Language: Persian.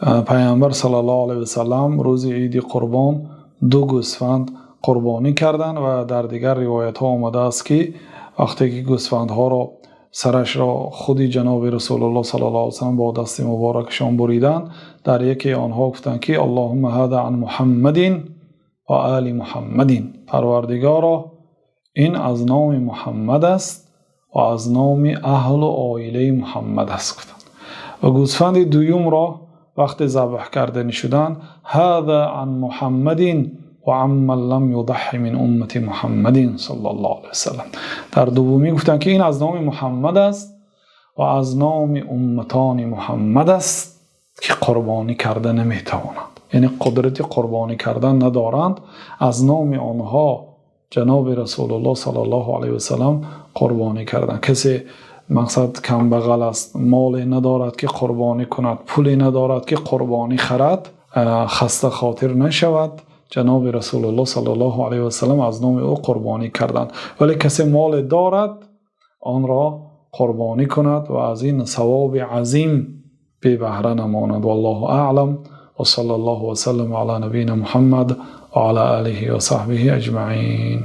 پیامبر صلی الله علیه و سلم روز عید قربان 2 گوسفند قربانی کردند و در دیگر روایت ها آمده است که وقتی که گوسفندها را سرش را خودی جناب رسول الله صلی الله علیه و سلم با دست مبارکشان بریدند، در یکی آنها گفتند که اللهم هذا عن محمد و آل محمد، پروردگارا این از نام محمد است و از نام اهل و عائله محمد است گفتند. و گوسفند دوم را وقتی ذبح کرده شدند هذا عن محمد و عمن لم یضحی من امت محمد صلی الله علیه وسلم، در دومی گفتند که این از نام محمد است و از نام امتان محمد است که قربانی کرده نمیتوانند، یعنی قدرت قربانی کردن ندارند. از نام آنها جناب رسول الله صلی الله علیه وسلم قربانی کردند. کسی مقصد کم بغل است، مالی ندارد که قربانی کند، پولی ندارد که قربانی خرد، خسته خاطر نشود، جناب رسول الله صلی الله علیه وسلم از نام او قربانی کردند. ولی کسی مال دارد آن را قربانی کند و از این ثواب عظیم بی بهره نماند. والله اعلم و صلی الله و سلم علی نبینا محمد و علی آله و صحبه اجمعین.